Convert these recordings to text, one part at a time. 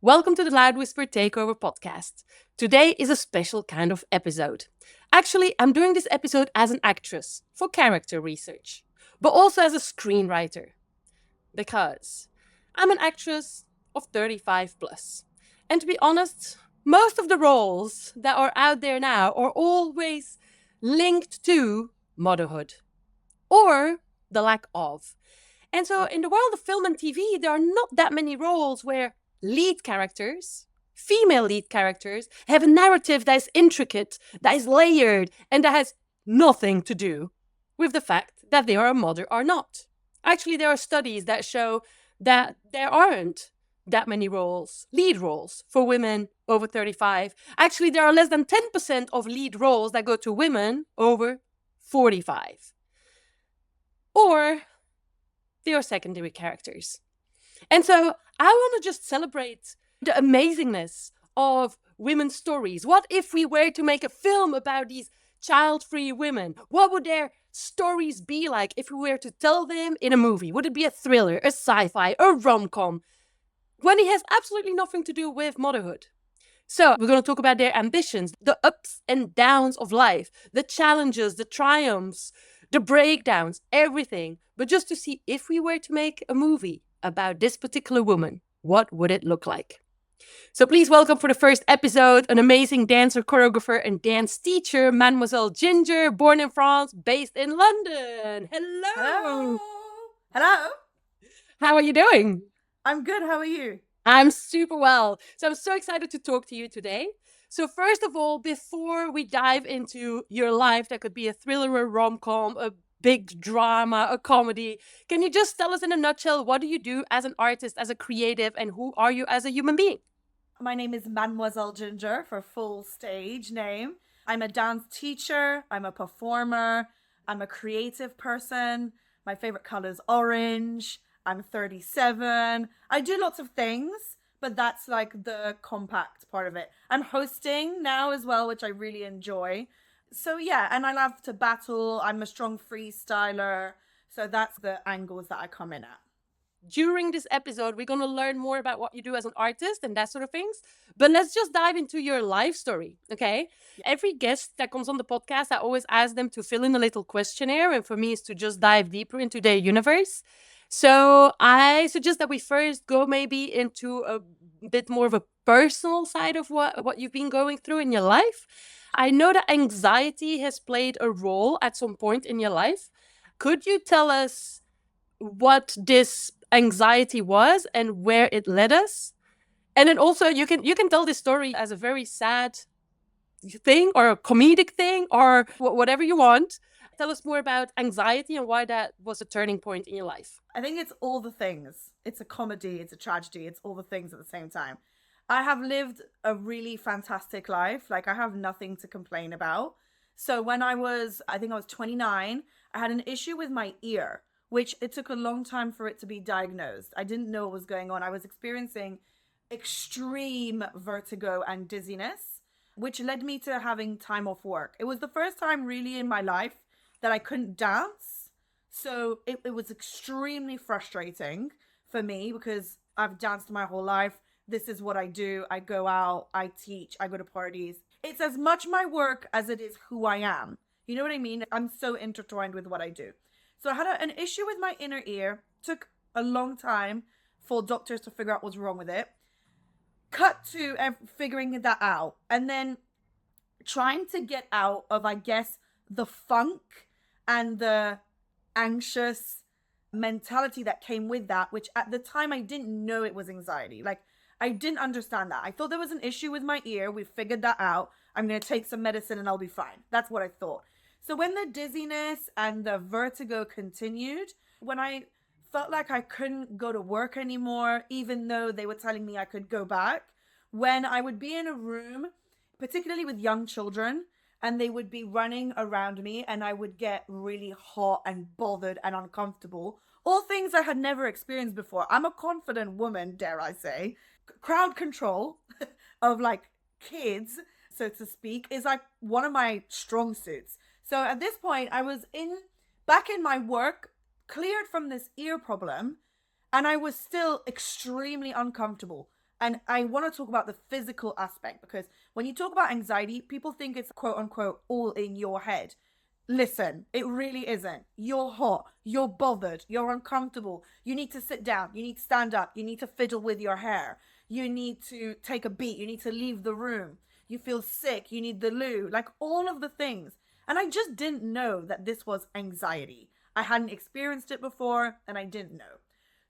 Welcome to the Loud Whisper Takeover podcast. Today is a special kind of episode. Actually, I'm doing this episode as an actress for character research, but also as a screenwriter because I'm an actress of 35 plus. And to be honest, most of the roles that are out there now are always linked to motherhood or the lack of. And so, in the world of film and TV, there are not that many roles where lead characters, female lead characters, have a narrative that is intricate, that is layered, and that has nothing to do with the fact that they are a mother or not. Actually, there are studies that show that there aren't that many roles, lead roles, for women over 35. Actually, there are less than 10% of lead roles that go to women over 45. Or they are secondary characters. And so I want to just celebrate the amazingness of women's stories. What if we were to make a film about these child-free women? What would their stories be like if we were to tell them in a movie? Would it be a thriller, a sci-fi, a rom-com? When it has absolutely nothing to do with motherhood. So we're going to talk about their ambitions, the ups and downs of life, the challenges, the triumphs, the breakdowns, everything. But just to see if we were to make a movie about this particular woman, what would it look like? So please welcome for the first episode an amazing dancer, choreographer, and dance teacher, Mademoiselle Ginger, born in France, based in London. Hello. Hello. Hello. How are you doing? I'm good. How are you? I'm super well. So I'm so excited to talk to you today. So first of all, before we dive into your life, that could be a thriller, a rom-com, a big drama, a comedy, can you just tell us in a nutshell, what do you do as an artist, as a creative, and who are you as a human being? My name is Mademoiselle Ginger for full stage name. I'm a dance teacher. I'm a performer. I'm a creative person. My favorite color is orange. I'm 37. I do lots of things, but that's like the compact part of it. I'm hosting now as well, which I really enjoy. So yeah, and I love to battle. I'm a strong freestyler. So that's the angles that I come in at. During this episode, we're going to learn more about what you do as an artist and that sort of things. But let's just dive into your life story, okay? Every guest that comes on the podcast, I always ask them to fill in a little questionnaire. And for me, is to just dive deeper into their universe. So I suggest that we first go maybe into a bit more of a personal side of what you've been going through in your life. I know that anxiety has played a role at some point in your life. Could you tell us what this anxiety was and where it led us? And then also you can tell this story as a very sad thing or a comedic thing or whatever you want. Tell us more about anxiety and why that was a turning point in your life. I think it's all the things. It's a comedy, it's a tragedy, it's all the things at the same time. I have lived a really fantastic life. Like, I have nothing to complain about. So, I think I was 29, I had an issue with my ear, which it took a long time for it to be diagnosed. I didn't know what was going on. I was experiencing extreme vertigo and dizziness, which led me to having time off work. It was the first time really in my life that I couldn't dance. So it was extremely frustrating for me because I've danced my whole life. This is what I do. I go out, I teach, I go to parties. It's as much my work as it is who I am. You know what I mean? I'm so intertwined with what I do. So I had an issue with my inner ear. Took a long time for doctors to figure out what's wrong with it. Cut to figuring that out. And then trying to get out of, I guess, the funk and the anxious mentality that came with that, which at the time I didn't know it was anxiety. Like, I didn't understand that. I thought there was an issue with my ear. We figured that out. I'm going to take some medicine and I'll be fine. That's what I thought. So when the dizziness and the vertigo continued, when I felt like I couldn't go to work anymore, even though they were telling me I could go back, when I would be in a room, particularly with young children, and they would be running around me and I would get really hot and bothered and uncomfortable. All things I had never experienced before. I'm a confident woman, dare I say. Crowd control of like kids, so to speak, is like one of my strong suits. So at this point, I was back in my work, cleared from this ear problem, and I was still extremely uncomfortable. And I want to talk about the physical aspect, because when you talk about anxiety, people think it's quote unquote all in your head. Listen, it really isn't. You're hot, you're bothered, you're uncomfortable. You need to sit down, you need to stand up, you need to fiddle with your hair, you need to take a beat, you need to leave the room, you feel sick, you need the loo, like all of the things. And I just didn't know that this was anxiety. I hadn't experienced it before and I didn't know.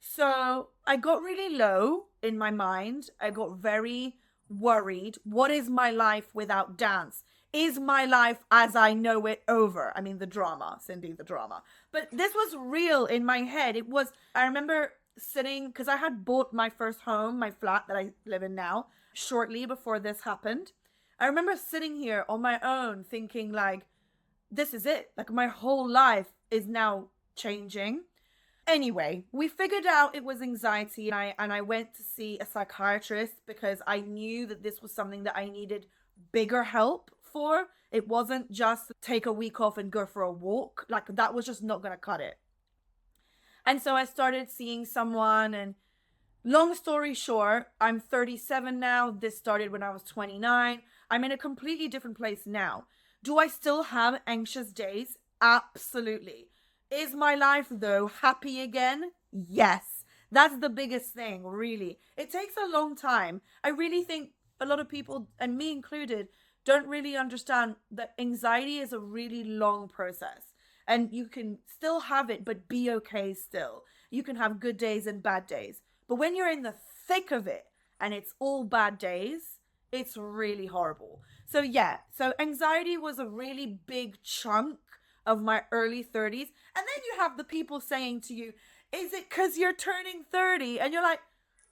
So I got really low in my mind. I got very worried. What is my life without dance? Is my life as I know it over? I mean, the drama, Cindy, the drama. But this was real in my head. It was, I remember sitting, because I had bought my first home, my flat that I live in now, shortly before this happened. I remember sitting here on my own thinking, like, this is it. Like, my whole life is now changing. Anyway, we figured out it was anxiety, and I went to see a psychiatrist because I knew that this was something that I needed bigger help for. It wasn't just take a week off and go for a walk. Like, that was just not going to cut it. And so I started seeing someone, and long story short, I'm 37 now. This started when I was 29. I'm in a completely different place now. Do I still have anxious days? Absolutely. Is my life, though, happy again? Yes. That's the biggest thing, really. It takes a long time. I really think a lot of people, and me included, don't really understand that anxiety is a really long process. And you can still have it, but be okay still. You can have good days and bad days. But when you're in the thick of it and it's all bad days, it's really horrible. So yeah, so anxiety was a really big chunk of my early 30s. And then you have the people saying to you, is it because you're turning 30? And you're like,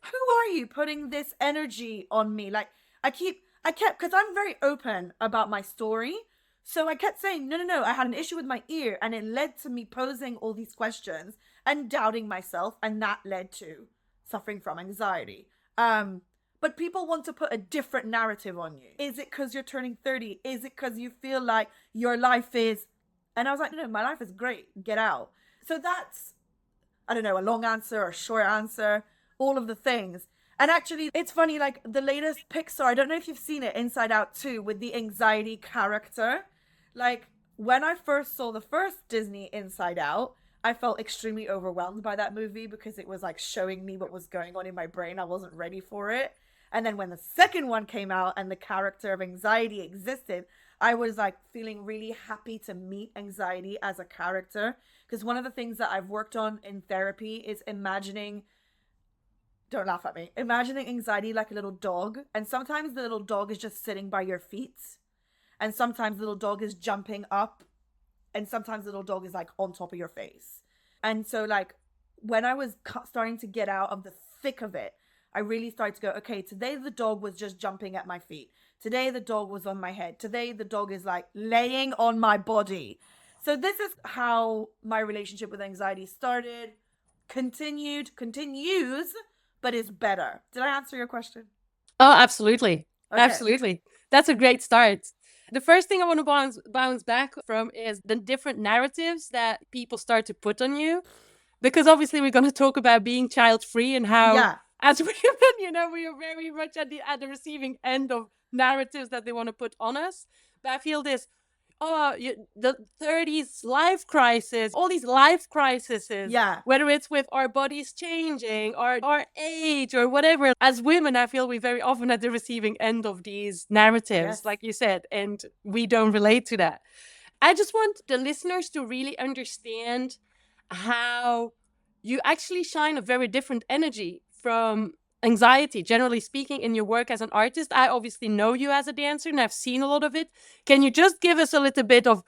who are you putting this energy on me? Like, I kept, because I'm very open about my story. So I kept saying, no, I had an issue with my ear, and it led to me posing all these questions and doubting myself. And that led to suffering from anxiety. But people want to put a different narrative on you. Is it because you're turning 30? Is it because you feel like your life is... And I was like, no, my life is great. Get out. So that's, I don't know, a long answer or a short answer, all of the things. And actually, it's funny, like the latest Pixar, I don't know if you've seen it, Inside Out 2, with the anxiety character. Like, when I first saw the first Disney Inside Out, I felt extremely overwhelmed by that movie because it was like showing me what was going on in my brain. I wasn't ready for it. And then when the second one came out and the character of anxiety existed, I was like feeling really happy to meet anxiety as a character. Because one of the things that I've worked on in therapy is imagining, don't laugh at me, imagining anxiety like a little dog. And sometimes the little dog is just sitting by your feet. And sometimes the little dog is jumping up. And sometimes the little dog is like on top of your face. And so like when I was starting to get out of the thick of it, I really started to go, okay, today the dog was just jumping at my feet. Today the dog was on my head. Today the dog is like laying on my body. So this is how my relationship with anxiety started, continues, but is better. Did I answer your question? Oh, absolutely. Okay. Absolutely. That's a great start. The first thing I want to bounce back from is the different narratives that people start to put on you. Because obviously we're going to talk about being child-free and how, as women, we are very much at the receiving end of narratives that they want to put on us. But I feel this, the 30s life crisis, all these life crises, whether it's with our bodies changing, or our age, or whatever. As women, I feel we're very often at the receiving end of these narratives, like you said, and we don't relate to that. I just want the listeners to really understand how you actually shine a very different energy from anxiety, generally speaking, in your work as an artist. I obviously know you as a dancer and I've seen a lot of it. Can you just give us a little bit of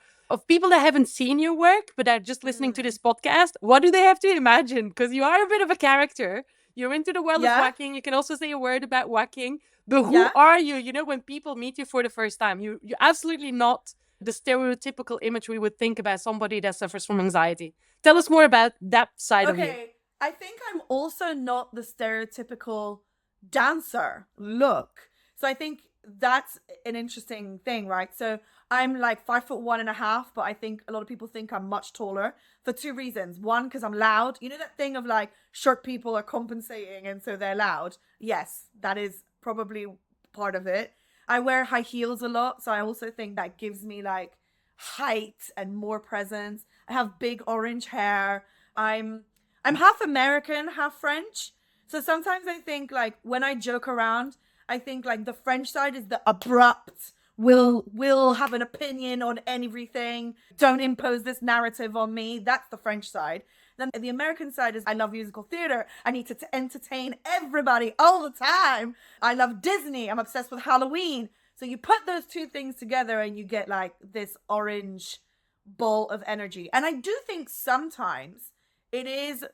people that haven't seen your work but are just listening to this podcast? What do they have to imagine? Because you are a bit of a character. You're into the world of whacking. You can also say a word about whacking. But who are you? You know, when people meet you for the first time, you're absolutely not the stereotypical image we would think about somebody that suffers from anxiety. Tell us more about that side of you. Okay, I think I'm also not the stereotypical dancer look. So I think that's an interesting thing, right? So I'm like 5'1.5", but I think a lot of people think I'm much taller for two reasons. One, because I'm loud. You know that thing of like short people are compensating and so they're loud. Yes, that is probably part of it. I wear high heels a lot, so I also think that gives me like height and more presence. I have big orange hair. I'm I'm half American, half French. So sometimes I think like when I joke around, I think like the French side is the abrupt, will have an opinion on everything. Don't impose this narrative on me. That's the French side. Then the American side is I love musical theater. I need to entertain everybody all the time. I love Disney. I'm obsessed with Halloween. So you put those two things together and you get like this orange ball of energy. And I do think sometimes it is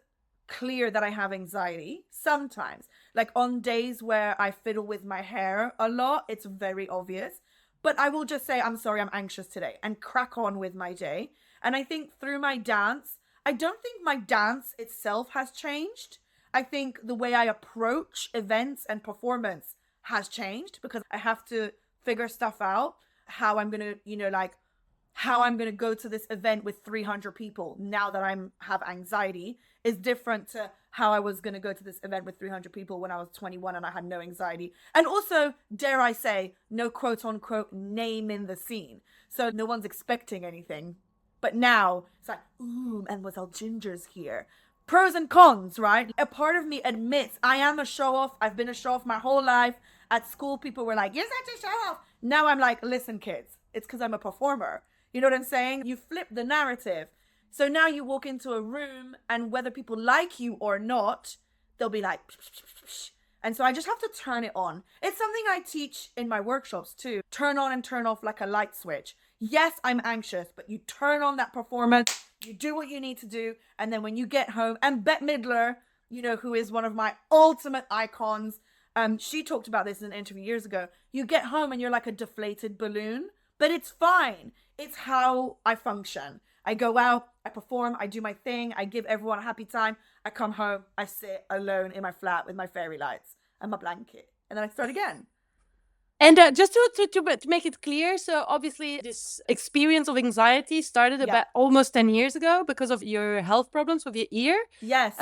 clear that I have anxiety. Sometimes, like on days where I fiddle with my hair a lot, it's very obvious. But I will just say, I'm sorry, I'm anxious today and crack on with my day. And I think through my dance, I don't think my dance itself has changed. I think the way I approach events and performance has changed because I have to figure stuff out, how I'm going to, like how I'm going to go to this event with 300 people now that I'm have anxiety is different to how I was going to go to this event with 300 people when I was 21 and I had no anxiety. And also, dare I say, no quote unquote name in the scene. So no one's expecting anything. But now it's like, ooh, Mademoiselle Ginger's here. Pros and cons, right? A part of me admits I am a show off. I've been a show off my whole life. At school, people were like, you're such a show off. Now I'm like, listen, kids, it's because I'm a performer. You know what I'm saying? You flip the narrative. So now you walk into a room and whether people like you or not, they'll be like, psh, psh, psh, psh. And so I just have to turn it on. It's something I teach in my workshops too. Turn on and turn off like a light switch. Yes, I'm anxious, but you turn on that performance, you do what you need to do. And then when you get home, and Bette Midler, who is one of my ultimate icons, she talked about this in an interview years ago. You get home and you're like a deflated balloon, but it's fine. It's how I function. I go out, I perform, I do my thing, I give everyone a happy time. I come home, I sit alone in my flat with my fairy lights and my blanket, and then I start again. And just to make it clear, so obviously this experience of anxiety started about almost 10 years ago because of your health problems with your ear. Yes.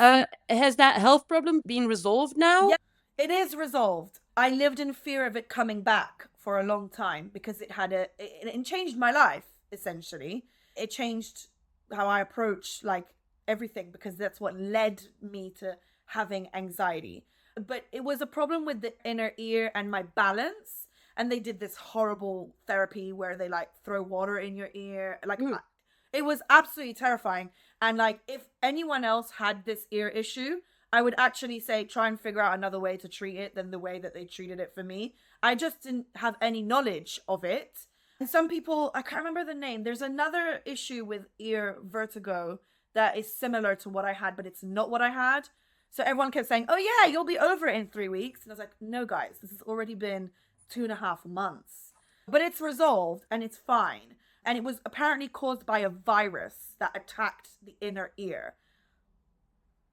Has that health problem been resolved now? Yeah, it is resolved. I lived in fear of it coming back for a long time because it changed my life, essentially. It changed how I approach like everything because that's what led me to having anxiety. But it was a problem with the inner ear and my balance. And they did this horrible therapy where they like throw water in your ear. Like it was absolutely terrifying. And like if anyone else had this ear issue, I would actually say try and figure out another way to treat it than the way that they treated it for me. I just didn't have any knowledge of it. And some people, I can't remember the name. There's another issue with ear vertigo that is similar to what I had, but it's not what I had. So everyone kept saying, oh yeah, you'll be over it in 3 weeks. And I was like, no guys, this has already been 2.5 months. But it's resolved and it's fine. And it was apparently caused by a virus that attacked the inner ear.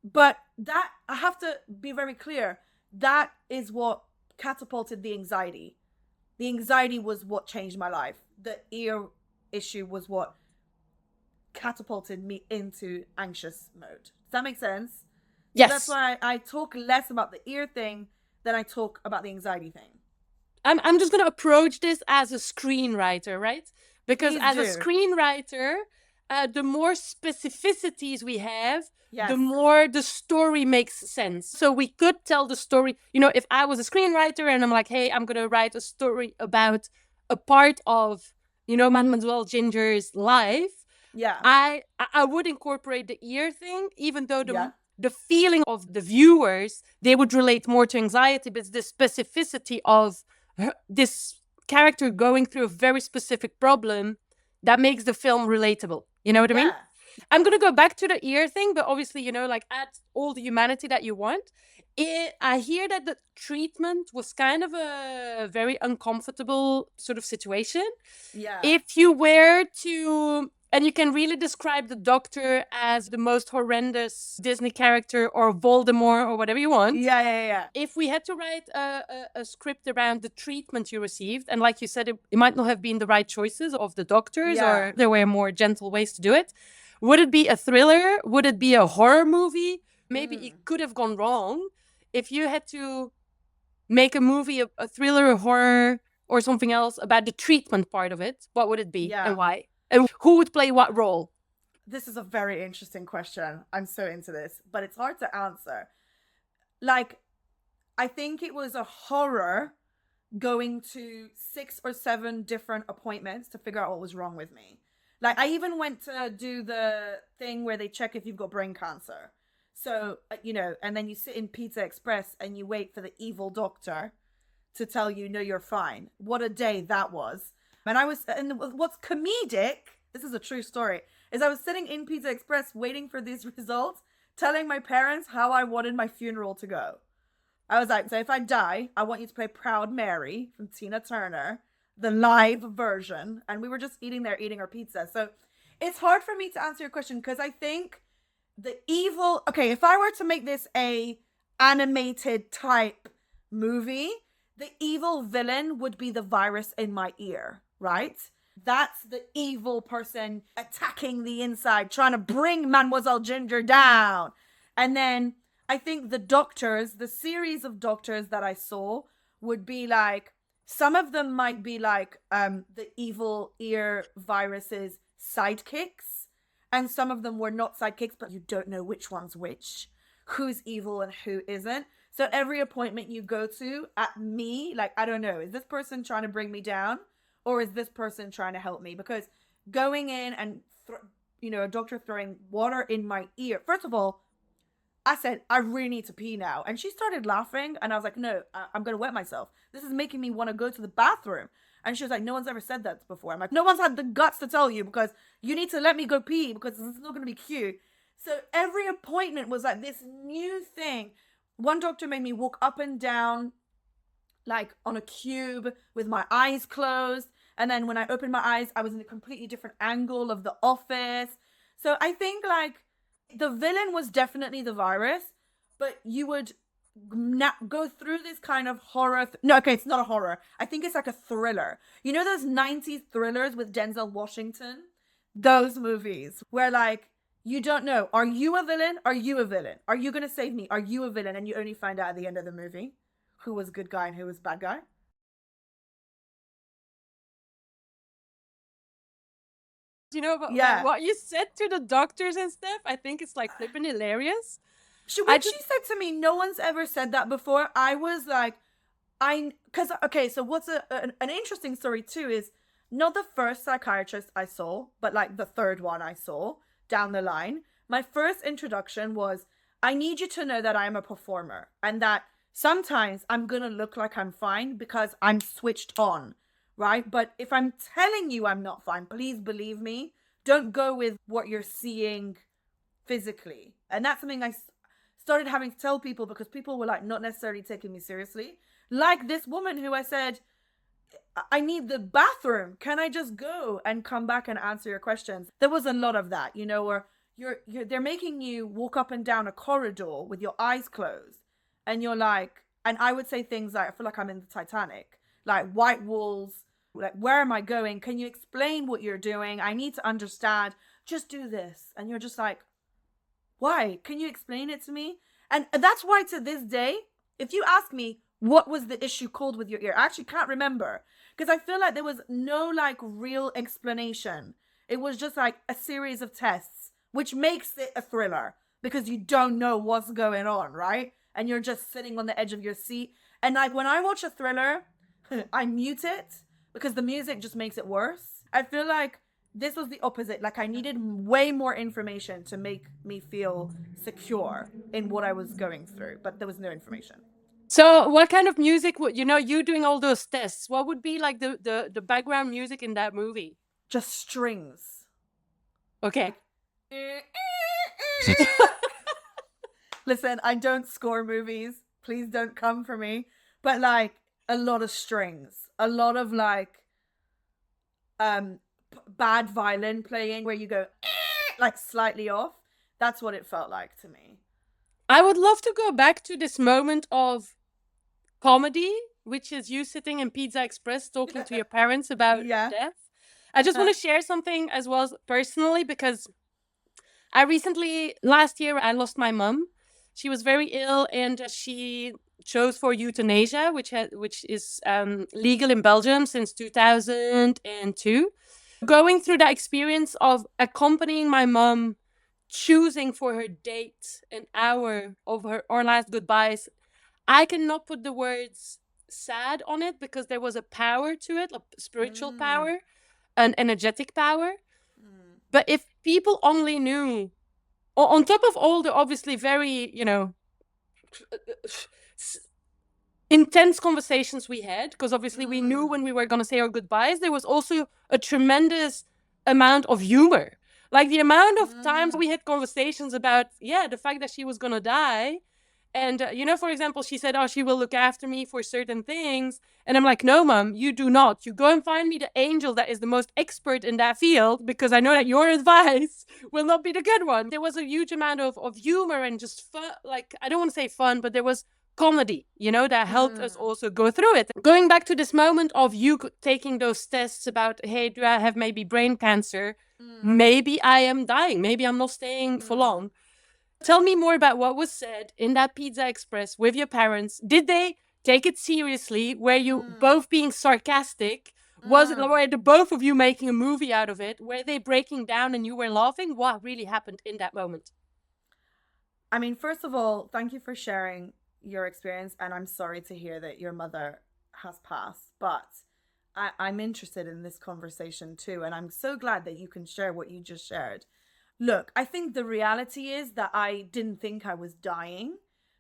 But that, I have to be very clear, that is what catapulted the anxiety. The anxiety was what changed my life. The ear issue was what catapulted me into anxious mode. Does that make sense? Yes. So that's why I talk less about the ear thing than I talk about the anxiety thing. I'm just going to approach this as a screenwriter, right? Because Please as do. a screenwriter, the more specificities we have, Yes. the more the story makes sense. So we could tell the story, if I was a screenwriter and I'm like, hey, I'm going to write a story about a part of, Mademoiselle Ginger's life. Yeah. I would incorporate the ear thing, even though the feeling of the viewers, they would relate more to anxiety, but it's the specificity of this character going through a very specific problem that makes the film relatable. You know what I mean? I'm going to go back to the ear thing, but obviously, add all the humanity that you want. I hear that the treatment was kind of a very uncomfortable sort of situation. Yeah. If you were to And you can really describe the Doctor as the most horrendous Disney character or Voldemort or whatever you want. Yeah. If we had to write a script around the treatment you received, and like you said, it might not have been the right choices of the doctors, or there were more gentle ways to do it, would it be a thriller? Would it be a horror movie? Maybe it could have gone wrong. If you had to make a movie, a thriller, a horror, or something else about the treatment part of it, what would it be and why? And who would play what role? This is a very interesting question. I'm so into this, but it's hard to answer. Like, I think it was a horror going to 6 or 7 different appointments to figure out what was wrong with me. Like, I even went to do the thing where they check if you've got brain cancer. So, and then you sit in Pizza Express and you wait for the evil doctor to tell you, no, you're fine. What a day that was. And what's comedic, this is a true story, is I was sitting in Pizza Express waiting for these results, telling my parents how I wanted my funeral to go. I was like, so if I die, I want you to play Proud Mary from Tina Turner, the live version. And we were just eating our pizza. So it's hard for me to answer your question because I think if I were to make this a animated type movie, the evil villain would be the virus in my ear, right? That's the evil person attacking the inside, trying to bring Mademoiselle Ginger down. And then I think the series of doctors that I saw would be like, some of them might be like the evil ear virus's sidekicks. And some of them were not sidekicks, but you don't know which one's which, who's evil and who isn't. So every appointment you go to at me, like, I don't know, is this person trying to bring me down or is this person trying to help me? Because going in and, a doctor throwing water in my ear. First of all, I said, I really need to pee now. And she started laughing and I was like, no, I'm going to wet myself. This is making me want to go to the bathroom. And she was like, no one's ever said that before. I'm like, no one's had the guts to tell you because you need to let me go pee because this is not going to be cute. So every appointment was like this new thing. One doctor made me walk up and down like on a cube with my eyes closed. And then when I opened my eyes, I was in a completely different angle of the office. So I think like the villain was definitely the virus, but you would go through this kind of horror. No, okay, it's not a horror. I think it's like a thriller. You know those 90s thrillers with Denzel Washington? Those movies where like, you don't know. Are you a villain? Are you a villain? Are you going to save me? Are you a villain? And you only find out at the end of the movie who was good guy and who was bad guy. You know about what you said to the doctors and stuff? I think it's like flipping hilarious. She said to me, no one's ever said that before. I was like, so what's an interesting story too is not the first psychiatrist I saw, but like the third one I saw down the line. My first introduction was, I need you to know that I am a performer and that sometimes I'm going to look like I'm fine because I'm switched on, right? But if I'm telling you I'm not fine, please believe me. Don't go with what you're seeing physically. And that's something I started having to tell people because people were like not necessarily taking me seriously. Like this woman who I said, I need the bathroom. Can I just go and come back and answer your questions? There was a lot of that, where they're making you walk up and down a corridor with your eyes closed. And you're like, and I would say things like, I feel like I'm in the Titanic, like white walls, like, where am I going? Can you explain what you're doing? I need to understand. Just do this. And you're just like, why? Can you explain it to me? And that's why to this day, if you ask me, what was the issue called with your ear? I actually can't remember because I feel like there was no like real explanation. It was just like a series of tests, which makes it a thriller because you don't know what's going on, right? And you're just sitting on the edge of your seat. And like when I watch a thriller, I mute it because the music just makes it worse. I feel like this was the opposite. Like I needed way more information to make me feel secure in what I was going through, but there was no information. So what kind of music would, you doing all those tests, what would be like the background music in that movie? Just strings. Okay. Listen, I don't score movies. Please don't come for me. But like a lot of strings, a lot of like bad violin playing where you go like slightly off. That's what it felt like to me. I would love to go back to this moment of comedy, which is you sitting in Pizza Express talking to your parents about Yeah. death. I just want to share something as well personally, because I recently, last year, I lost my mum. She was very ill, and she chose for euthanasia, which is legal in Belgium since 2002. Going through that experience of accompanying my mum, choosing for her date an hour of our last goodbyes, I cannot put the words sad on it, because there was a power to it, a spiritual power, an energetic power. But if people only knew, on top of all the obviously very, intense conversations we had, because obviously we knew when we were going to say our goodbyes, there was also a tremendous amount of humor. Like the amount of times we had conversations about, the fact that she was going to die. And, for example, she said, oh, she will look after me for certain things. And I'm like, no, mom, you do not. You go and find me the angel that is the most expert in that field, because I know that your advice will not be the good one. There was a huge amount of humor and just fun. Like, I don't want to say fun, but there was comedy, that helped us also go through it. Going back to this moment of you taking those tests about, hey, do I have maybe brain cancer? Maybe I am dying. Maybe I'm not staying for long. Tell me more about what was said in that Pizza Express with your parents. Did they take it seriously? Were you both being sarcastic? Were the both of you making a movie out of it? Were they breaking down and you were laughing? What really happened in that moment? I mean, first of all, thank you for sharing your experience, and I'm sorry to hear that your mother has passed, but I'm interested in this conversation too, and I'm so glad that you can share what you just shared. Look, I think the reality is that I didn't think I was dying,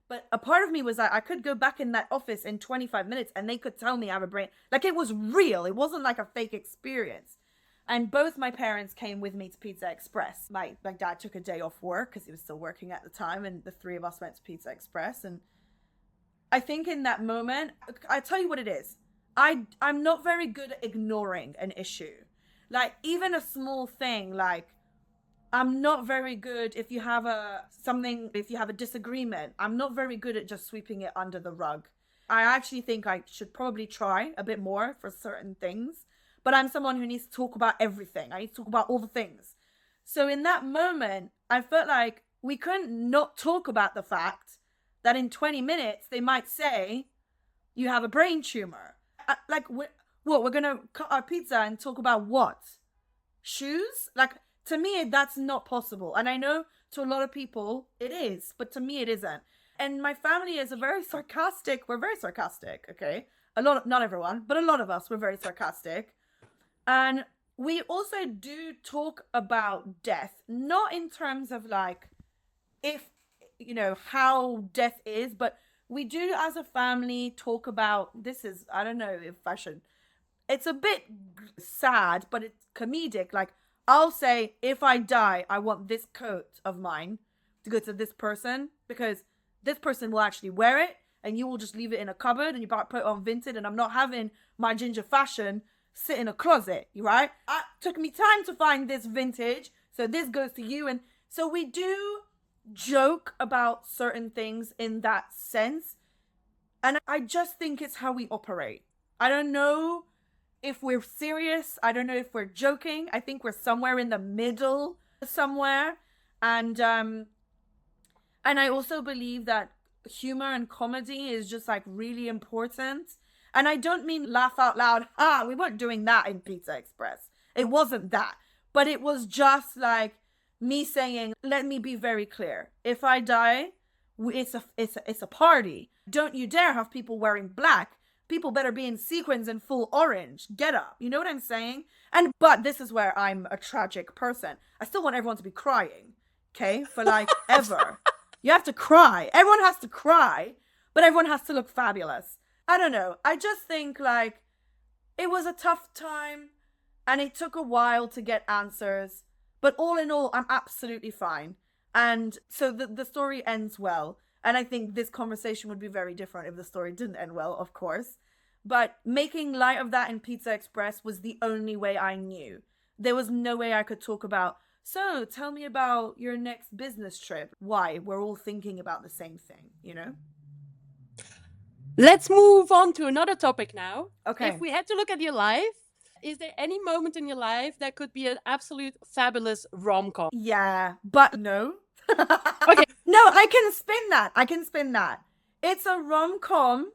but a part of me was like, I could go back in that office in 25 minutes and they could tell me I have a brain. Like, it was real. It wasn't like a fake experience. And both my parents came with me to Pizza Express. My dad took a day off work because he was still working at the time, and the three of us went to Pizza Express. And I think in that moment, I tell you what it is. I'm not very good at ignoring an issue. Like, even a small thing, like, I'm not very good if you have a disagreement. I'm not very good at just sweeping it under the rug. I actually think I should probably try a bit more for certain things, but I'm someone who needs to talk about everything. I need to talk about all the things. So in that moment, I felt like we couldn't not talk about the fact that in 20 minutes, they might say, you have a brain tumor. We're going to cut our pizza and talk about what? Shoes? Like, to me, that's not possible. And I know to a lot of people it is, but to me it isn't. And my family is we're very sarcastic, okay? Not everyone, but a lot of us, we're very sarcastic. And we also do talk about death, not in terms of like, if, how death is, but we do as a family talk about, I don't know if I should, it's a bit sad, but it's comedic. Like, I'll say, if I die, I want this coat of mine to go to this person, because this person will actually wear it and you will just leave it in a cupboard and you might put it on Vinted, and I'm not having my Ginger fashion sit in a closet, right? It took me time to find this vintage, so this goes to you. And so we do joke about certain things in that sense. And I just think it's how we operate. I don't know if we're serious. I don't know if we're joking. I think we're somewhere in the middle somewhere. And I also believe that humor and comedy is just like really important. And I don't mean laugh out loud. We weren't doing that in Pizza Express. It wasn't that. But it was just like me saying, let me be very clear. If I die, it's a party. Don't you dare have people wearing black. People better be in sequins and full orange. Get up. You know what I'm saying? But this is where I'm a tragic person. I still want everyone to be crying. Okay? For like ever. You have to cry. Everyone has to cry, but everyone has to look fabulous. I don't know. I just think like it was a tough time and it took a while to get answers. But all in all, I'm absolutely fine. And so the story ends well. And I think this conversation would be very different if the story didn't end well, of course. But making light of that in Pizza Express was the only way I knew. there was no way I could talk about, so tell me about your next business trip. Why? We're all thinking about the same thing, you know? Let's move on to another topic now. Okay. If we had to look at your life, is there any moment in your life that could be an absolute fabulous rom-com? Yeah, but no. Okay. No, I can spin that. It's a rom-com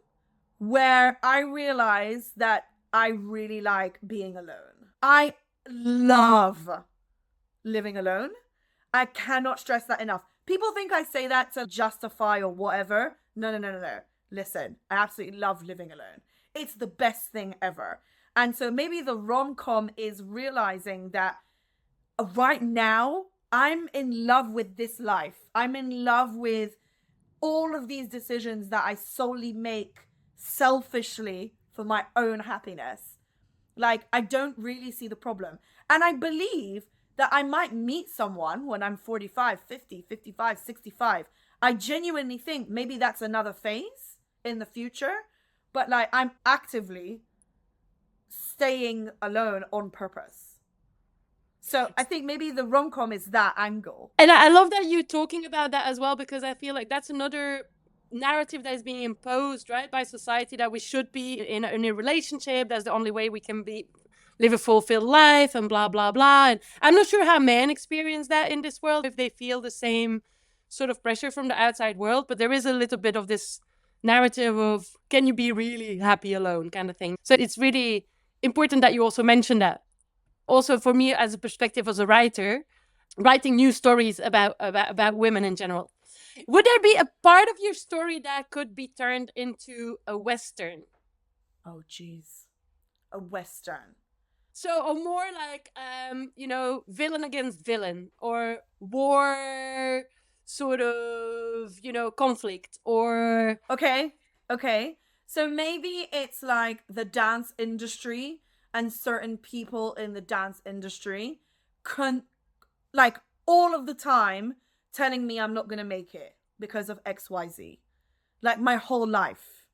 where I realize that I really like being alone. I love living alone. I cannot stress that enough. People think I say that to justify or whatever. No. Listen, I absolutely love living alone. It's the best thing ever. And so maybe the rom-com is realizing that right now I'm in love with this life. I'm in love with all of these decisions that I solely make selfishly for my own happiness. Like, I don't really see the problem. And I believe that I might meet someone when I'm 45, 50, 55, 65. I genuinely think maybe that's another phase in the future. But like, I'm actively staying alone on purpose. So I think maybe the rom-com is that angle. And I love that you're talking about that as well, because I feel like that's another narrative that is being imposed, right, by society, that we should be in a relationship. That's the only way we can live a fulfilled life and blah, blah, blah. And I'm not sure how men experience that in this world, if they feel the same sort of pressure from the outside world. But there is a little bit of this narrative of, can you be really happy alone kind of thing. So it's really important that you also mention that. Also, for me, as a perspective as a writer, writing new stories about women in general, would there be a part of your story that could be turned into a Western? Oh, geez. A Western. So, a more like, villain against villain, or war sort of, conflict, or... Okay. So maybe it's like the dance industry and certain people in the dance industry like all of the time telling me I'm not going to make it because of XYZ. Like my whole life.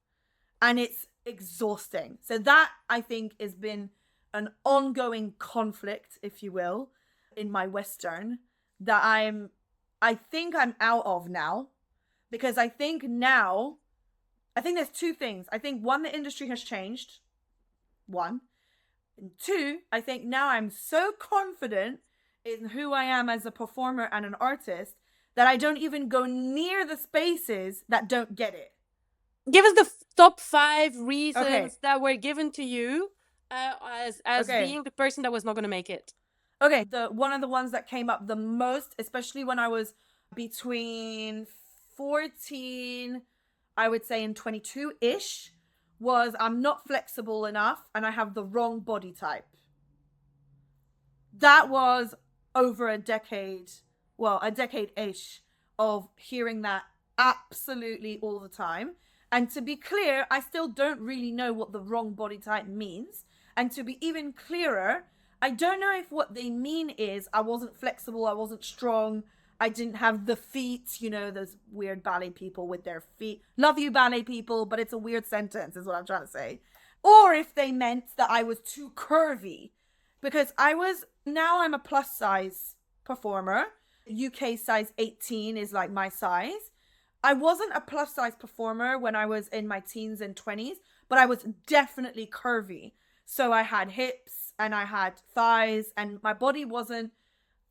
And it's exhausting. So that, I think, has been an ongoing conflict, if you will, in my Western that I think I'm out of now. Because I think there's two things. I think one, the industry has changed. One. And two, I think now I'm so confident in who I am as a performer and an artist that I don't even go near the spaces that don't get it. Give us the top 5 reasons that were given to you as being the person that was not going to make it. Okay, one of the ones that came up the most, especially when I was between 14, I would say, and 22-ish, was I'm not flexible enough and I have the wrong body type. That was over a decade-ish of hearing that absolutely all the time. And to be clear, I still don't really know what the wrong body type means. And to be even clearer, I don't know if what they mean is I wasn't flexible, I wasn't strong, I didn't have the feet, those weird ballet people with their feet. Love you, ballet people, but it's a weird sentence is what I'm trying to say. Or if they meant that I was too curvy. Because now I'm a plus size performer. UK size 18 is like my size. I wasn't a plus size performer when I was in my teens and 20s, but I was definitely curvy. So I had hips and I had thighs, and my body wasn't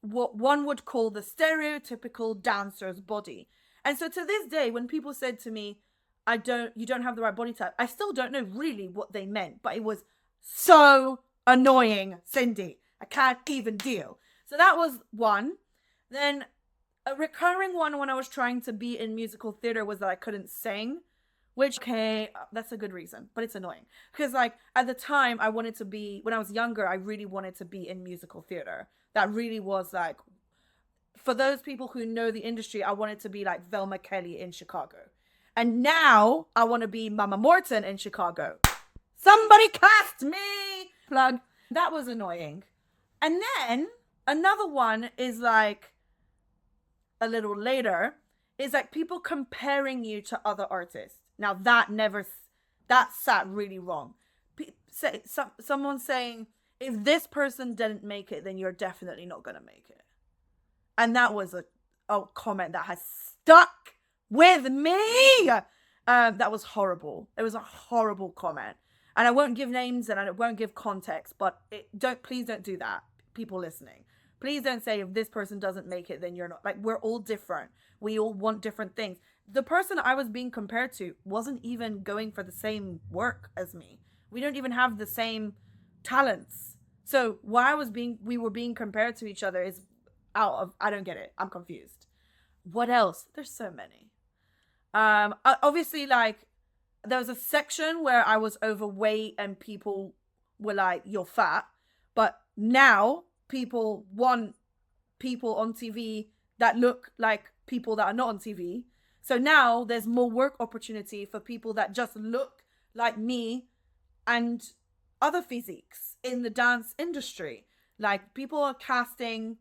what one would call the stereotypical dancer's body. And so to this day, when people said to me, you don't have the right body type, I still don't know really what they meant, but it was so annoying, Cindy. I can't even deal. So that was one. Then a recurring one when I was trying to be in musical theater was that I couldn't sing, which, okay, that's a good reason, but it's annoying. Because like at the time when I was younger, I really wanted to be in musical theater. That really was like, for those people who know the industry, I wanted to be like Velma Kelly in Chicago. And now I want to be Mama Morton in Chicago. Somebody cast me! Plug. That was annoying. And then another one is like a little later, is like people comparing you to other artists. Now that sat really wrong. Someone saying, if this person didn't make it, then you're definitely not going to make it. And that was a comment that has stuck with me. That was horrible. It was a horrible comment. And I won't give names and I won't give context, but please don't do that. People listening, please don't say if this person doesn't make it, then you're not. Like, we're all different. We all want different things. The person I was being compared to wasn't even going for the same work as me. We don't even have the same talents. So why we were being compared to each other is out of, I don't get it. I'm confused. What else? There's so many. Obviously, like, there was a section where I was overweight and people were like, you're fat. But now people want people on TV that look like people that are not on TV. So now there's more work opportunity for people that just look like me and other physiques in the dance industry. Like, people are casting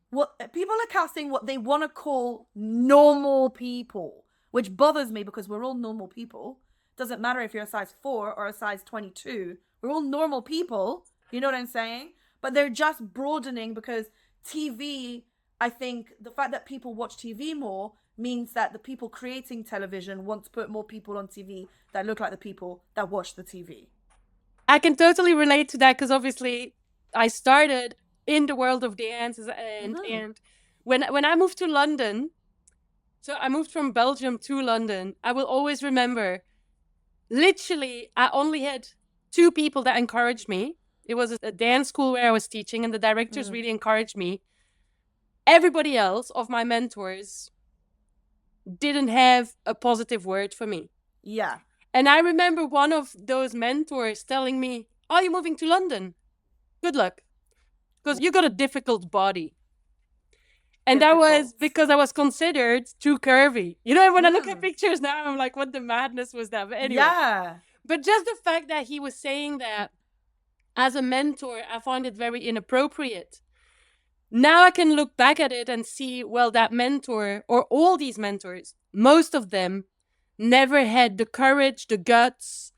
what they want to call normal people, which bothers me because we're all normal people. Doesn't matter if you're a size 4 or a size 22. We're all normal people. You know what I'm saying? But they're just broadening because TV, I think the fact that people watch TV more means that the people creating television want to put more people on TV that look like the people that watch the TV. I can totally relate to that because obviously I started in the world of dance and when I moved to London, so I moved from Belgium to London, I will always remember, literally, I only had 2 people that encouraged me. It was a dance school where I was teaching and the directors really encouraged me. Everybody else of my mentors didn't have a positive word for me. Yeah. And I remember one of those mentors telling me, "Are you moving to London? Good luck. Because you got a difficult body." And that was because I was considered too curvy. You know, when I look at pictures now, I'm like, what the madness was that? But anyway. Yeah. But just the fact that he was saying that as a mentor, I find it very inappropriate. Now I can look back at it and see, well, that mentor or all these mentors, most of them never had the courage, the guts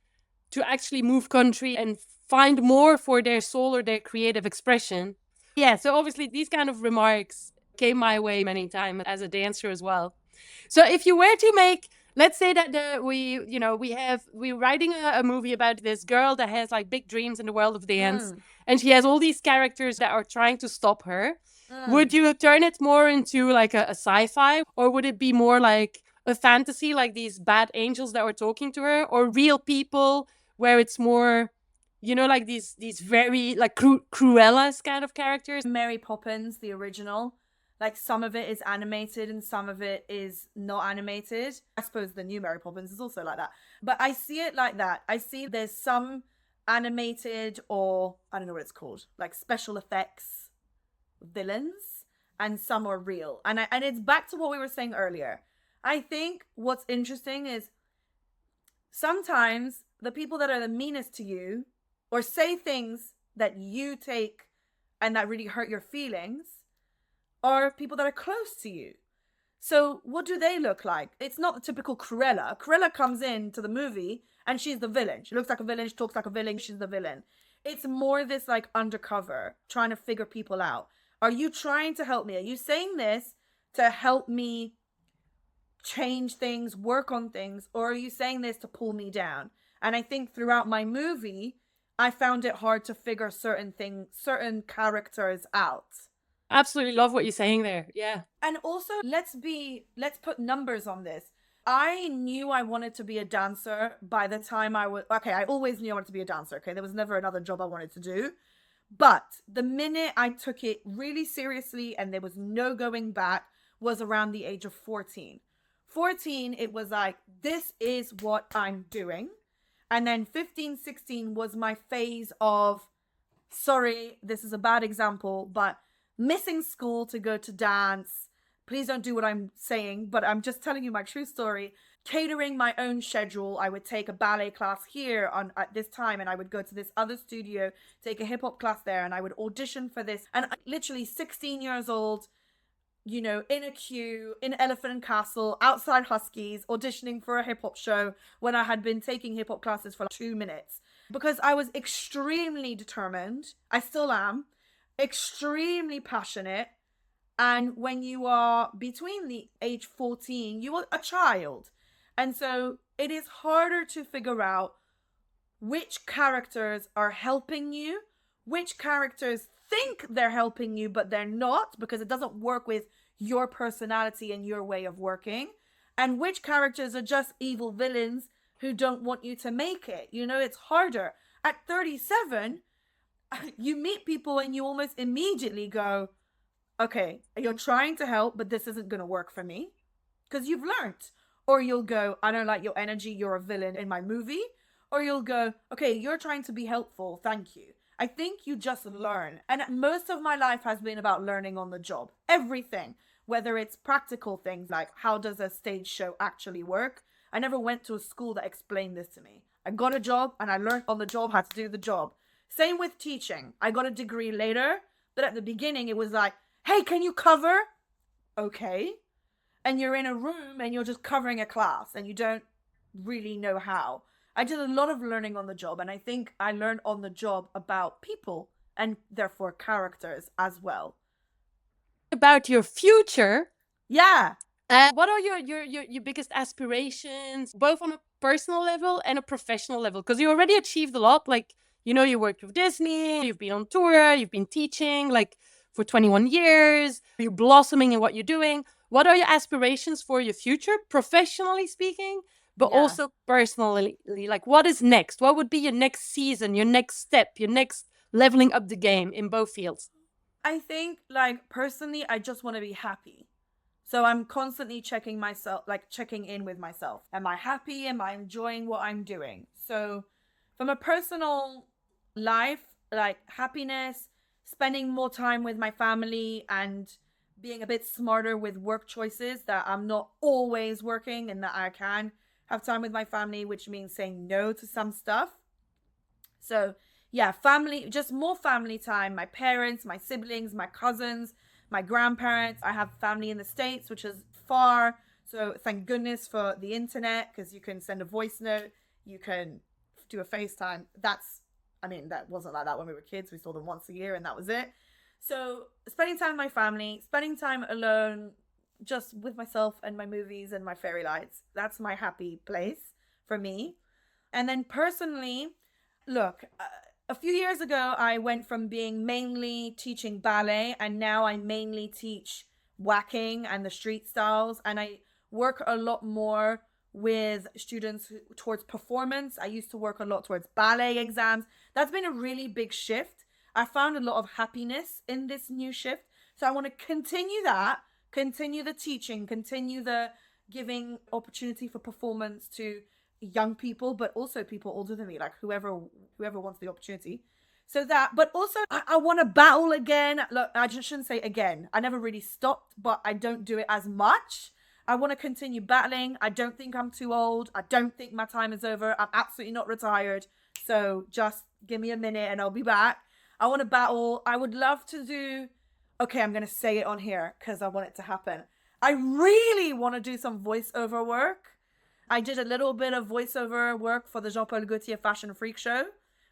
to actually move country and find more for their soul or their creative expression. Yeah, so obviously these kind of remarks came my way many times as a dancer as well. So if you were to make, let's say that we're writing a movie about this girl that has like big dreams in the world of dance, and she has all these characters that are trying to stop her. Would you turn it more into like a sci-fi, or would it be more like a fantasy, like these bad angels that were talking to her, or real people where it's more, you know, like these very like Cruella's kind of characters? Mary Poppins, the original, like, some of it is animated and some of it is not animated. I suppose the new Mary Poppins is also like that. But I see it like that. I see there's some animated, or I don't know what it's called, like special effects villains, and some are real. And it's back to what we were saying earlier. I think what's interesting is sometimes the people that are the meanest to you or say things that you take and that really hurt your feelings are people that are close to you. So what do they look like? It's not the typical Cruella. Cruella comes into the movie and she's the villain. She looks like a villain, she talks like a villain, she's the villain. It's more this like undercover, trying to figure people out. Are you trying to help me? Are you saying this to help me change things, work on things, or are you saying this to pull me down? And I think throughout my movie, I found it hard to figure certain certain characters out. Absolutely love what you're saying there. Yeah. And also, let's put numbers on this. I knew I wanted to be a dancer by the time I always knew I wanted to be a dancer. Okay. There was never another job I wanted to do. But the minute I took it really seriously and there was no going back was around the age of 14. 14, it was like, this is what I'm doing. And then 15, 16 was my phase of, sorry, this is a bad example, but missing school to go to dance. Please don't do what I'm saying, but I'm just telling you my true story. Catering my own schedule. I would take a ballet class here at this time, and I would go to this other studio, take a hip hop class there, and I would audition for this. And literally 16 years old, you know, in a queue, in Elephant and Castle, outside Huskies, auditioning for a hip hop show when I had been taking hip hop classes for like 2 minutes. because I was extremely determined. I still am extremely passionate. And when you are between the age 14, you are a child. And so it is harder to figure out which characters are helping you, which characters think they're helping you, but they're not because it doesn't work with your personality and your way of working, and which characters are just evil villains who don't want you to make it. You know, it's harder. At 37, you meet people and you almost immediately go, okay, you're trying to help, but this isn't going to work for me because you've learned. Or you'll go, I don't like your energy, you're a villain in my movie. Or you'll go, okay, you're trying to be helpful, thank you. I think you just learn. And most of my life has been about learning on the job. Everything, whether it's practical things like how does a stage show actually work? I never went to a school that explained this to me. I got a job and I learned on the job how to do the job. Same with teaching. I got a degree later, but at the beginning it was like, hey, can you cover? Okay. And you're in a room and you're just covering a class and you don't really know how. I did a lot of learning on the job, and I think I learned on the job about people and therefore characters as well. About your future, Yeah. what are your biggest aspirations, both on a personal level and a professional level? Because you already achieved a lot. Like, you know, you worked with Disney, you've been on tour, you've been teaching like for 21 years, you're blossoming in what you're doing. What are your aspirations for your future, professionally speaking, but Yeah. also personally? Like, what is next? What would be your next season, your next step, your next leveling up the game in both fields? I think, like, personally, I just want to be happy. So I'm constantly checking myself, like checking in with myself. Am I happy? Am I enjoying what I'm doing? So from a personal life, like happiness, spending more time with my family and being a bit smarter with work choices, that I'm not always working and that I can have time with my family, which means saying no to some stuff. So yeah, family, just more family time. My parents, my siblings, my cousins, my grandparents. I have family in the States, which is far. So thank goodness for the internet, because you can send a voice note, you can do a FaceTime. I mean, that wasn't like that when we were kids. We saw them once a year and that was it. So spending time with my family, spending time alone, just with myself and my movies and my fairy lights. That's my happy place for me. And then personally, look, a few years ago, I went from being mainly teaching ballet, and now I mainly teach whacking and the street styles. And I work a lot more with students towards performance. I used to work a lot towards ballet exams. That's been a really big shift. I found a lot of happiness in this new shift. So I want to continue that, continue the teaching, continue the giving opportunity for performance to young people, but also people older than me, like whoever wants the opportunity. So that, but also I want to battle again. Look, I just shouldn't say again. I never really stopped, but I don't do it as much. I want to continue battling. I don't think I'm too old. I don't think my time is over. I'm absolutely not retired. So just give me a minute and I'll be back. I want to battle. I would love to do, okay, I'm going to say it on here because I want it to happen. I really want to do some voiceover work. I did a little bit of voiceover work for the Jean-Paul Gaultier Fashion Freak Show,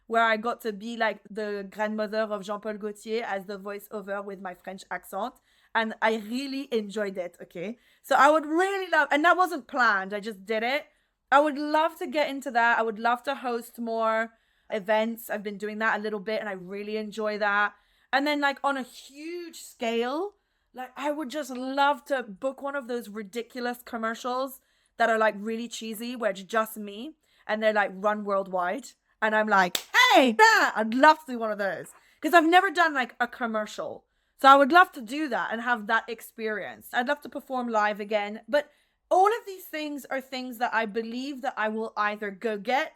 where I got to be like the grandmother of Jean-Paul Gaultier as the voiceover with my French accent. And I really enjoyed it, okay? So I would really love, and that wasn't planned, I just did it. I would love to get into that. I would love to host more events. I've been doing that a little bit and I really enjoy that. And then like on a huge scale, like I would just love to book one of those ridiculous commercials that are like really cheesy, where it's just me and they're like run worldwide. And I'm like, hey, yeah, I'd love to do one of those because I've never done like a commercial. So I would love to do that and have that experience. I'd love to perform live again. But all of these things are things that I believe that I will either go get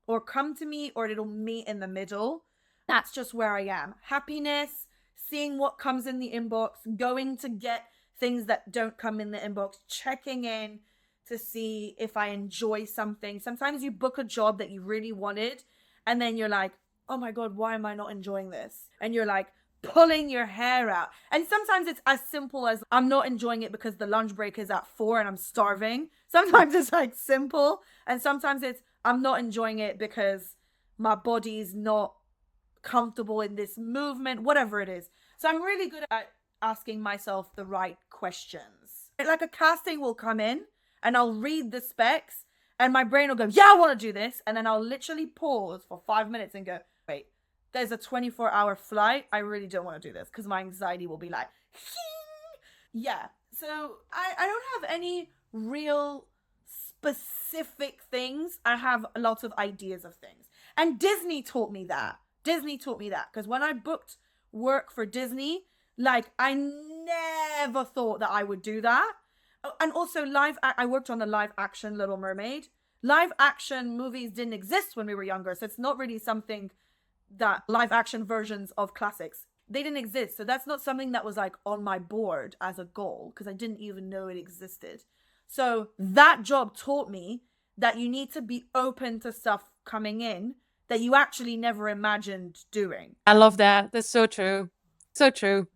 or come to me, or it'll meet in the middle. That's just where I am. Happiness, seeing what comes in the inbox, going to get things that don't come in the inbox, checking in to see if I enjoy something. Sometimes you book a job that you really wanted and then you're like, oh my God, why am I not enjoying this? And you're like pulling your hair out. And sometimes it's as simple as I'm not enjoying it because the lunch break is at 4 and I'm starving. Sometimes it's like simple. And sometimes it's I'm not enjoying it because my body's not comfortable in this movement, whatever it is. So I'm really good at asking myself the right questions. Like a casting will come in and I'll read the specs and my brain will go, yeah, I want to do this. And then I'll literally pause for 5 minutes and go, wait, there's a 24-hour flight. I really don't want to do this because my anxiety will be like, yeah. So I don't have any real specific things. I have lots of ideas of things. And Disney taught me that. Because when I booked work for Disney, like I never thought that I would do that. And also I worked on the live action Little Mermaid. Live action movies didn't exist when we were younger. So it's not really something that live action versions of classics, they didn't exist. So that's not something that was like on my board as a goal because I didn't even know it existed. So that job taught me that you need to be open to stuff coming in that you actually never imagined doing. I love that. That's so true. So true.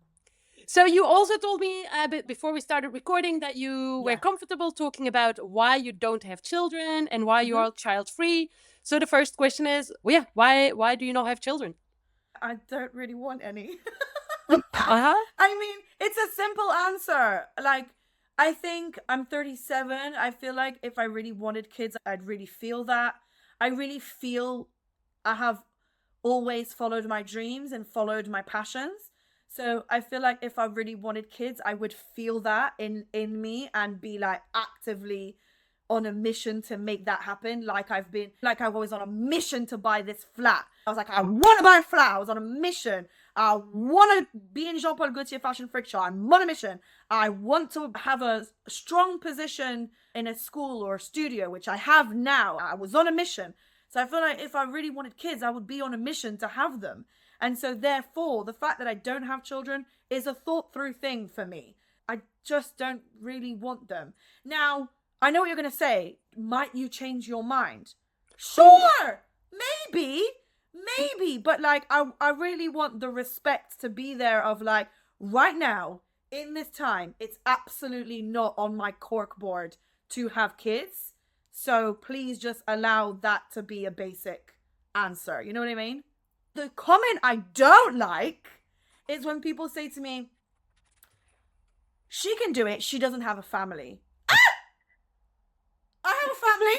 So you also told me a bit before we started recording that you were comfortable talking about why you don't have children and why you are child-free. So the first question is, well, yeah, why do you not have children? I don't really want any. Uh-huh. I mean, it's a simple answer. Like, I think I'm 37. I feel like if I really wanted kids, I'd really feel that. I really feel I have always followed my dreams and followed my passions. So I feel like if I really wanted kids, I would feel that in me and be like actively on a mission to make that happen. Like I was on a mission to buy this flat. I was like, I want to buy a flat. I was on a mission. I want to be in Jean Paul Gaultier Fashion Freak Show. I'm on a mission. I want to have a strong position in a school or a studio, which I have now. I was on a mission. So I feel like if I really wanted kids, I would be on a mission to have them. And so therefore, the fact that I don't have children is a thought through thing for me. I just don't really want them. Now, I know what you're going to say. Might you change your mind? Sure, maybe. But like, I really want the respect to be there of like, right now, in this time, it's absolutely not on my cork board to have kids. So please just allow that to be a basic answer. You know what I mean? The comment I don't like is when people say to me, she can do it, she doesn't have a family. I have a family.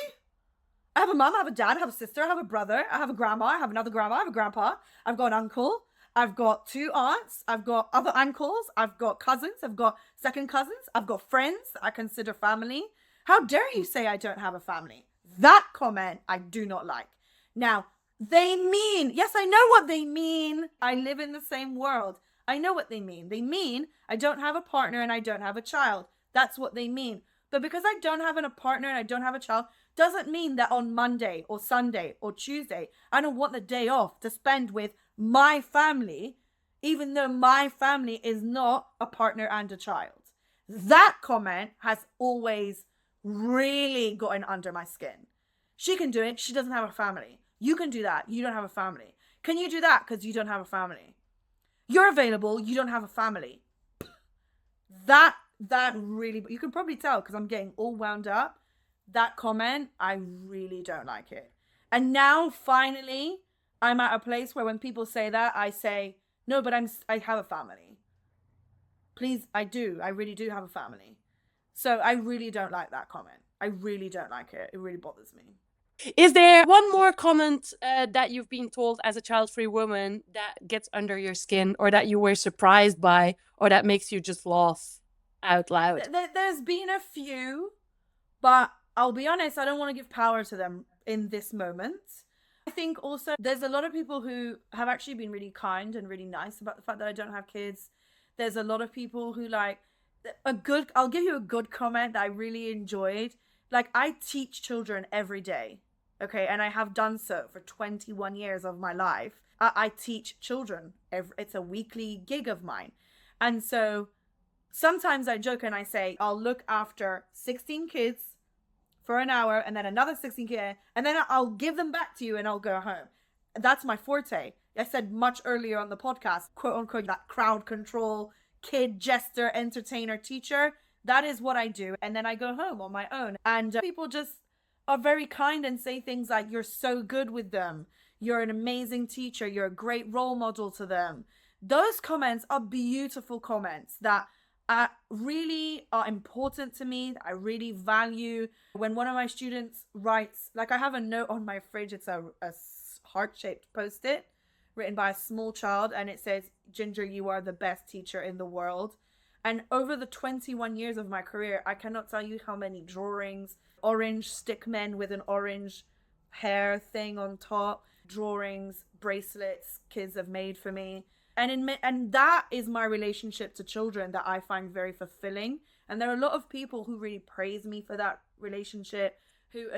I have a mum, I have a dad, I have a sister, I have a brother, I have a grandma, I have another grandma, I have a grandpa, I've got an uncle, I've got 2 aunts, I've got other uncles, I've got cousins, I've got second cousins, I've got friends that I consider family. How dare you say I don't have a family? That comment I do not like. Now, they mean, yes, I know what they mean. I live in the same world. I know what they mean. They mean I don't have a partner and I don't have a child. That's what they mean. But because I don't have a partner and I don't have a child, doesn't mean that on Monday or Sunday or Tuesday, I don't want the day off to spend with my family, even though my family is not a partner and a child. That comment has always really gotten under my skin. She can do it. She doesn't have a family. You can do that. You don't have a family. Can you do that because you don't have a family? You're available. You don't have a family. That really, you can probably tell because I'm getting all wound up. That comment, I really don't like it. And now finally, I'm at a place where when people say that, I say, no, but I have a family. Please, I do. I really do have a family. So I really don't like that comment. I really don't like it. It really bothers me. Is there one more comment that you've been told as a child-free woman that gets under your skin or that you were surprised by or that makes you just laugh out loud? There's been a few, but I'll be honest, I don't want to give power to them in this moment. I think also there's a lot of people who have actually been really kind and really nice about the fact that I don't have kids. There's a lot of people who like I'll give you a good comment that I really enjoyed. Like, I teach children every day, okay? And I have done so for 21 years of my life. I teach children. It's a weekly gig of mine. And so sometimes I joke and I say, I'll look after 16 kids for an hour and then another 16 kids, and then I'll give them back to you and I'll go home. That's my forte. I said much earlier on the podcast, quote unquote, that crowd control, kid, jester, entertainer, teacher. That is what I do. And then I go home on my own. And people just are very kind and say things like, you're so good with them. You're an amazing teacher. You're a great role model to them. Those comments are beautiful comments that really are important to me. I really value when one of my students writes, like I have a note on my fridge. It's a heart-shaped post-it written by a small child, and it says, Ginger, you are the best teacher in the world. And over the 21 years of my career, I cannot tell you how many drawings, orange stick men with an orange hair thing on top, drawings, bracelets kids have made for me. And that is my relationship to children that I find very fulfilling. And there are a lot of people who really praise me for that relationship, who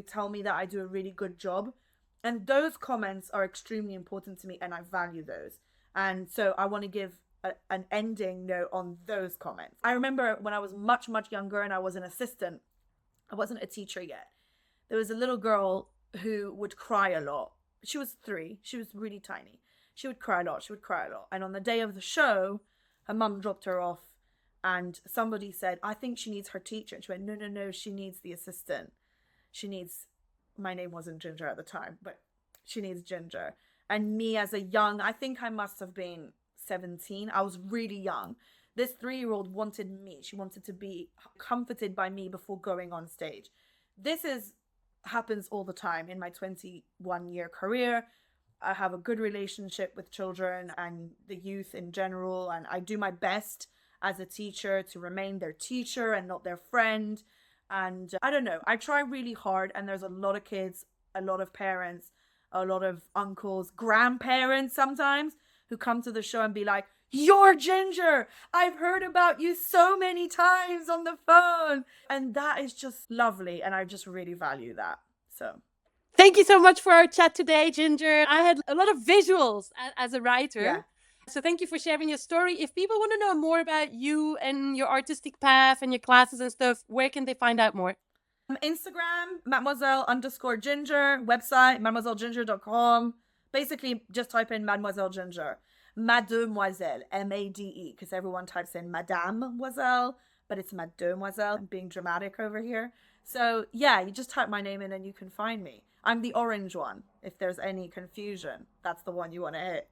tell me that I do a really good job. And those comments are extremely important to me, and I value those. And so I want to give an ending note on those comments. I remember when I was much, much younger and I was an assistant, I wasn't a teacher yet. There was a little girl who would cry a lot. She was 3. She was really tiny. She would cry a lot. And on the day of the show, her mum dropped her off and somebody said, I think she needs her teacher. And she went, no, she needs the assistant. My name wasn't Ginger at the time, but she needs Ginger. And me as I think I must have been 17. I was really young. This 3-year-old wanted me. She wanted to be comforted by me before going on stage. Happens all the time in my 21-year career. I have a good relationship with children and the youth in general, and I do my best as a teacher to remain their teacher and not their friend. And I don't know, I try really hard, and there's a lot of kids, a lot of parents, a lot of uncles, grandparents sometimes, who come to the show and be like, you're Ginger! I've heard about you so many times on the phone! And that is just lovely, and I just really value that. So thank you so much for our chat today, Ginger. I had a lot of visuals as a writer. yeah. So thank you for sharing your story. If people want to know more about you and your artistic path and your classes and stuff, where can they find out more? Instagram, Mademoiselle_Ginger. Website, mademoiselleginger.com. Basically, just type in Mademoiselle Ginger. Mademoiselle, M-A-D-E, because everyone types in Mademoiselle, but it's Mademoiselle. I'm being dramatic over here. So yeah, you just type my name in and you can find me. I'm the orange one. If there's any confusion, that's the one you want to hit.